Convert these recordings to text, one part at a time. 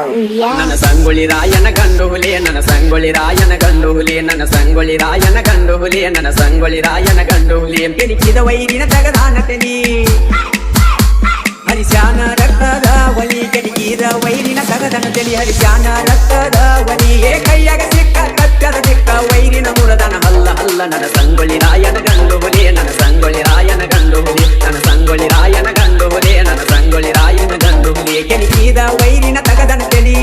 ನನ್ನ ಸಂಗೊಳ್ಳಿ ರಾಯನ ಗಂಡು ಹುಲಿ, ನನ್ನ ಸಂಗೊಳ್ಳಿ ರಾಯನ ಗಂಡು ಹುಲಿ, ನನ್ನ ಸಂಗೊಳ್ಳಿ ರಾಯನ ಗಂಡು ಹುಲಿ, ನನ್ನ ಸಂಗೊಳ್ಳಿ ರಾಯನ ಗಂಡು ಹುಲಿ. ಕೆಣಕಿದ ವೈರಿನ ತಗದಾನ ತಲಿ ಹರಿಶ್ಯಾನ ರಕ್ತದ ಒಲಿ, ಕೆಣಕಿದ ವೈರಿನ ತಗದನ ತಲಿ ಹರಿಶ್ಯಾನ ರಕ್ತದ ಒಲಿ. ಕೈಯಾಗ ಸಿಕ್ಕ ಕತ್ತದ ಸಿಕ್ಕ ವೈರಿನ ಮುರದನ ಹಲ್ಲ ಹಲ್ಲ. ನನ್ನ ಸಂಗೊಳ್ಳಿ ರಾಯನ ಗಂಡು ಹುಲಿ, ನನ್ನ ಸಂಗೊಳ್ಳಿ ರಾಯನ ಗಂಡು ಹುಲಿ, ನನ್ನ ಸಂಗೊಳ್ಳಿ ರಾಯನ ಗಂಡು ಹುಲಿ, ನನ್ನ ಸಂಗೊಳ್ಳಿ ರಾಯನ ಗಂಡು ಹುಲಿ. ಕೆಣಕಿದ ವೈರಿನ ತಗದನ ತಲಿ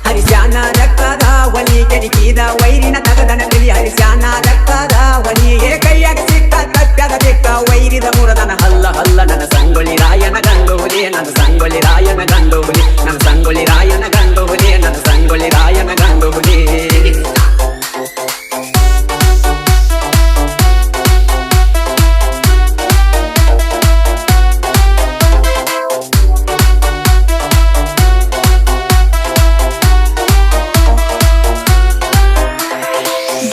ಹರಿಶ್ಯಾನ ರಕ್ತದ ಒಲಿ, ಕೆಣಕಿದ ವೈರಿನ ತಗದನ ತಲಿ ಹರಿಶ್ಯಾನ ರಕ್ತದ ಒಲಿ. ಕೈಯಾಗ ಸಿಕ್ಕ ಕತ್ತದ ಸಿಕ್ಕ ವೈರಿದ ಮುರದನ ಹಲ್ಲ ಹಲ್ಲ. ನನ್ನ ಸಂಗೊಳ್ಳಿ ರಾಯನ ಗಂಡು ಹುಲಿ, ನನ್ನ ಸಂಗೊಳ್ಳಿ ರಾಯನ ಗಂಡು ಹುಲಿ, ನನ್ನ ಸಂಗೊಳ್ಳಿ ರಾಯನ ಗಂಡು ಹುಲಿ, ನನ್ನ ಸಂಗೊಳ್ಳಿ ರಾಯನ ಗಂಡು ಹುಲಿ.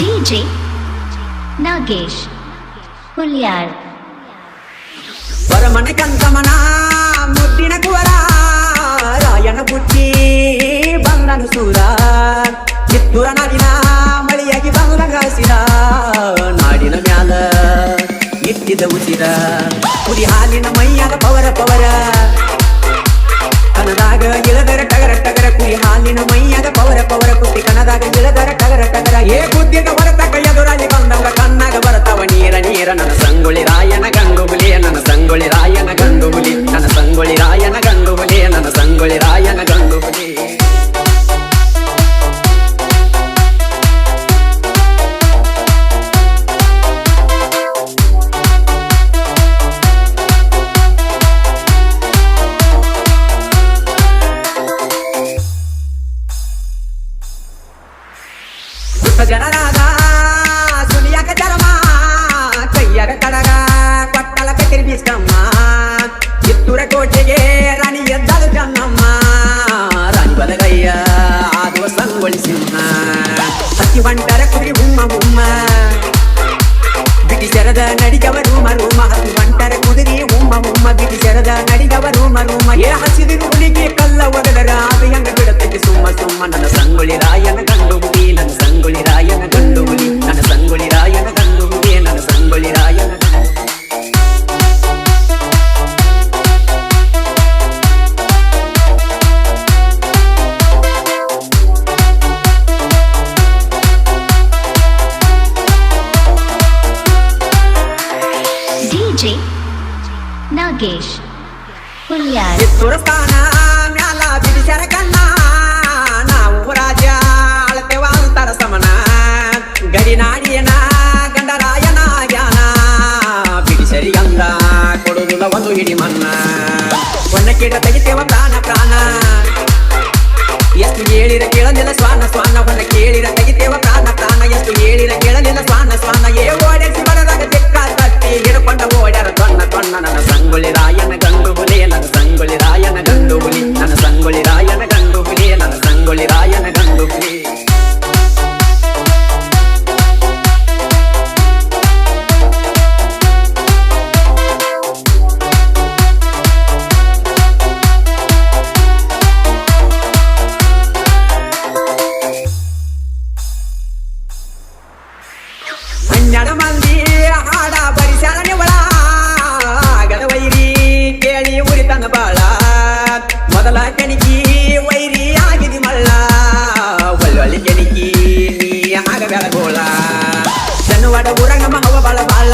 DJ Nagesh Hulyar ವರಮನ ಕಂಕಮನ ಮುದ್ದಿನ ಕುವರ ರಾಯನ ಬುದ್ಧಿ ಬಂದನು ಸೂರ. ಕಿತ್ತೂರ ನಾಡಿನ ಮಳಿಯಾಗಿ ಬಂದ ಹಸಿರ, ನಾಡಿನ ಮ್ಯಾಲ ಇಟ್ಟಿದ ಉಸಿರ. ಕುಡಿ ಹಾಲಿನ ಮೈಯಾಗ ಪವರ ಪವರ, ಕನದಾಗ ಇಳದರ ಟಗರ ಟಗರ. ಕುಡಿ ಹಾಲಿನ ಮೈಯಾಗ ಪವರ ಪವರ, ಕುಟ್ಟಿ ಕನದಾಗ ಇಳದರ ಟಗರ ಟಗರ. ಬುದ್ಧಿಗ ಹೊರತಕ್ಕ ಎದುರಾಗಿ ಬಂದವ ಕಣ್ಣಾಗ ಬರತವ ನೀರ ನೀರ. ನನ್ನ ಸಂಗೊಳ್ಳಿ ರಾಯನ ಗಂಡು ಹುಲಿ, ನನ್ನ ಸಂಗೊಳ್ಳಿ ರಾಯನ ಗಂಡು ಹುಲಿ, ನನ್ನ ಸಂಗೊಳ್ಳಿ ರಾಯನ ಗಂಡು ಹುಲಿ, ನನ್ನ ಸಂಗೊಳ್ಳಿ ರಾಯನ ಗಂಡು ಹುಲಿ. ಜನರಾದ ಸುನಿಯಾಗ ಚರಮ, ಕೈಯಾಗ ಕಡಗ ಕೊಟ್ಟಲ ಕಟ್ಟಿರಿ ಬಿಸ್ತಮ್ಮ. ಕಿತ್ತೂರ ಕೋಟೆಗೆ ರಾಣಿ ಎದ್ದಳು ಚೆನ್ನಮ್ಮ, ರಾಣಿ ಬಲಗಯ್ಯ ಆದುವ ಸಂಗೊಳ್ಳಿ ಸಿಂಹ. ಹಕ್ಕಿ ಹೊಂಟರ ಕುರಿ ಹುಮ್ಮ ಹುಮ್ಮ, ಬ್ರಿಟಿಷರದ ನಡಿಗವ ರೂಮ ರೂಮ. ಹಕ್ಕಿ ಹೊಂಟರ ಕುದುರಿ ಹುಮ್ಮ ಹುಮ್ಮ, ಬ್ರಿಟಿಷರದ ನಡಿಗವ ರೂಮ ರೂಮ. ಹಸಿದಿರು ಹುಲಿಗೆ ಕಲ್ಲ ಒದಗರ ಅದು ಹೆಂಗ ಬಿಡತಕ್ಕೆ ಸುಮ್ಮ ಸುಮ್ಮ. ನನ್ನ ಸಂಗೊಳ್ಳಿ ರಾಯನ ಗಂಡು ಹುಲಿ, ನನ್ನ ಸಂಗೊಳ್ಳಿ ರಾಯನ ಗಂಡು ಹುಲಿ, ನನ್ನ ಸಂಗೊಳ್ಳಿ ರಾಯನ ಗಂಡು ಹುಲಿ, ನನ್ನ ಸಂಗೊಳ್ಳಿ ರಾಯನ ಗಂಡು. DJ Nagesh Hulyar ಕಿತ್ತೂರ ಸ್ಥಾನ ಮ್ಯಾಲ ಬಿಡಿಸ್ಯಾರ ಕಣ್ಣ, ನಾವು ರಾಜ ಅಳತೆವ ಅಂತರ ಸಮನ. ಗಡಿನಾಡಿಯನ ಗಂಡರಾಯನ ಜ್ಞಾನ, ಬಿಡಿಸರಿಗಂದ ಕೊಡುವುದಿಲ್ಲ ಒಂದು ಹಿಡಿ ಮನ್ನ. ಒನ್ನ ಕಿಡ ತೆಗಿತೇವ ಪ್ರಾಣ ಪ್ರಾಣ, ಎಷ್ಟು ಹೇಳಿರ ಕೇಳಲಿಲ್ಲ ಸ್ವಾನ ಸ್ವಾನ. ಒನ್ನ ಕೇಳಿರ ತೆಗಿತೇವ ಪ್ರಾಣ ಪ್ರಾಣ, ಎಷ್ಟು ಹೇಳಿರ ಕೇಳಲಿಲ್ಲ ಸ್ವಾನ ಸ್ವಾನ. ಓಡಿಸಿ ಬರದಾಗ ತೆಕ್ಕ ತಟ್ಟಿ ಹಿಡ್ಕೊಂಡ ಓಡ್ಯಾರ ತೊನ್ನ ತೊನ್ನ. ನನ್ನ ಸಂಗೊಳ್ಳಿ ರಾಯನ ಗಂಡು ಹುಲಿ, ನನ್ನ ಸಂಗೊಳ್ಳಿ ರಾಯನ ಗಂಡು ಹುಲಿ, ನನ್ನ ಸಂಗೊಳ್ಳಿ ರಾಯನ ಗಂಡು ಹುಲಿ, ನನ್ನ ಸಂಗೊಳ್ಳಿ ರಾಯನ ಗಂಡು ಹುಲಿ. ಹನ್ನೆರಡು ಮಂದಿ ಹಾಡ ಬರಿಸ್ಯಾರ ನಿವಳ, ಆಗದ ವೈರಿ ಕೇಳಿ ಉರಿತನ ಬಾಳ. ಮೊದಲ ಕೆಣಕಿ ವೈರಿ ಆಗಿದಿ ಮಳ್ಳ, ಒಳ್ಳೊಳ್ಳಿ ಕೆಣಕಿ ನೀ ಆಗಬೇಡ ಗೋಳ. ಜನವಾಡ ಊರಾಗ ನಮ್ಮ ಹವ ಬಾಳ ಬಾಳ,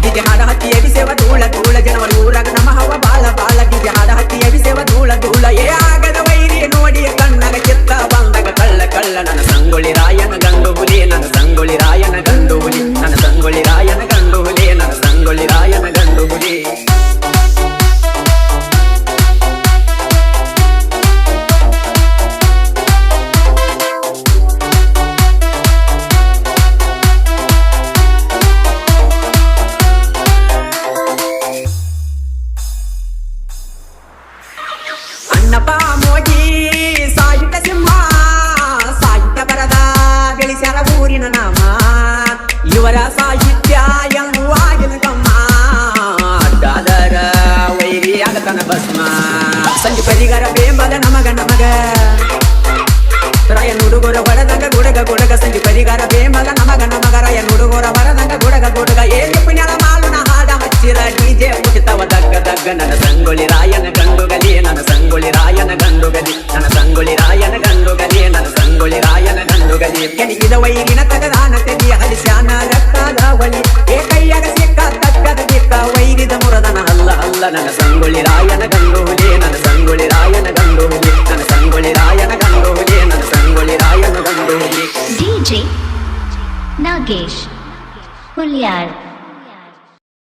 ಡಿಜೆ ಹಾಡ ಹತ್ತಿ ಎಬಿಸೇವ ಧೂಳ ಧೂಳ. ಜನವರ ಊರಾಗ ನಮ್ಮ ಹವ ಬಾಳ ಬಾಳ, ಡಿಜೆ ಹಾಡ ಹತ್ತಿ ಎಬಿಸೇವ ಧೂಳ ಧೂಳ. ಆಗದ ವೈರಿ ನೋಡಿ ಕಣ್ಣಾಗ ಚಿತ್ತ ಬಂದಾಗ ಕಳ್ಳ ಕಳ್ಳ. ನನ್ನ ಸಂಗೊಳ್ಳಿ ರಾಯನ ಗಂಡು ಹುಲಿ, ನನ್ನ ಸಂಗೊಳ್ಳಿ ರಾಯನ ಗಂಡು ಹುಲಿ, ನನ್ನ ಸಂಗೊಳ್ಳಿ ರಾಯನ ಗಂಡು ಹುಲಿ, ನನ್ನ ಸಂಗೊಳ್ಳಿ ರಾಯನ ಗಂಡು ಹುಲಿ. ಸಂಜೆ ಪರಿಗಾರ ಬೇಂಬಲ ನಮಗ ನಮಗ ರಾಯ ನುಡುಗೋರ ಹೊಡೆದಂಗ ಗುಡಗ ಗುಡಗ ಸಂಜೆ ಪರಿಗಾರ ಬೇಂಬಲ ನಮಗ ನಮಗ ರಾಯ ನುಡುಗೋರ ಹೊಡೆದಂಗ ಗುಡಗ ಗುಡಗ ಏನಿ ಪುಣ್ಯದ ಮಾಲುನ ಹಾಡ ಹಚ್ಚಿರ ಡಿಜೆ ಮುಗಿತವ ದಗ್ಗ ದಗ್ಗ ನನ್ನ ಸಂಗೊಳ್ಳಿ ರಾಯನ ಗಂಡುಗಲಿ ನನ್ನ ಸಂಗೊಳ್ಳಿ ರಾಯನ ಗಂಡುಗಲಿ ನನ್ನ ಸಂಗೊಳ್ಳಿ ರಾಯನ ಗಂಡುಗಲಿ ನನ್ನ ಸಂಗೊಳ್ಳಿ ರಾಯನ ಗಂಡುಗಲಿ ಕೆಣಗಿದ ವೈರಿನ ತಗದಾನ ತೆಗಿ ಹರಿಸ್ಯಾನ ರಕ್ತದ ಒಲಿ ಏ ಕೈಯಾಗ ಸಿಕ್ಕ ತಕ್ಕದ ದಿಕ್ಕ ವೈರಿದ ಮುರದನ ಅಲ್ಲ ಅಲ್ಲ ನನ್ನ ಸಂಗೊಳ್ಳಿ ರಾಯನ ಗಂಡು ಹುಲಿ ನನ್ನ ಸಂಗೊಳ್ಳಿ ರಾಯನ ಗಂಡು ಹುಲಿ ನನ್ನ ಸಂಗೊಳ್ಳಿ ರಾಯನ ಗಂಡು ಹುಲಿ ನನ್ನ ಸಂಗೊಳ್ಳಿ ರಾಯನ ಗಂಡು ಹುಲಿ DJ Nagesh Hulyar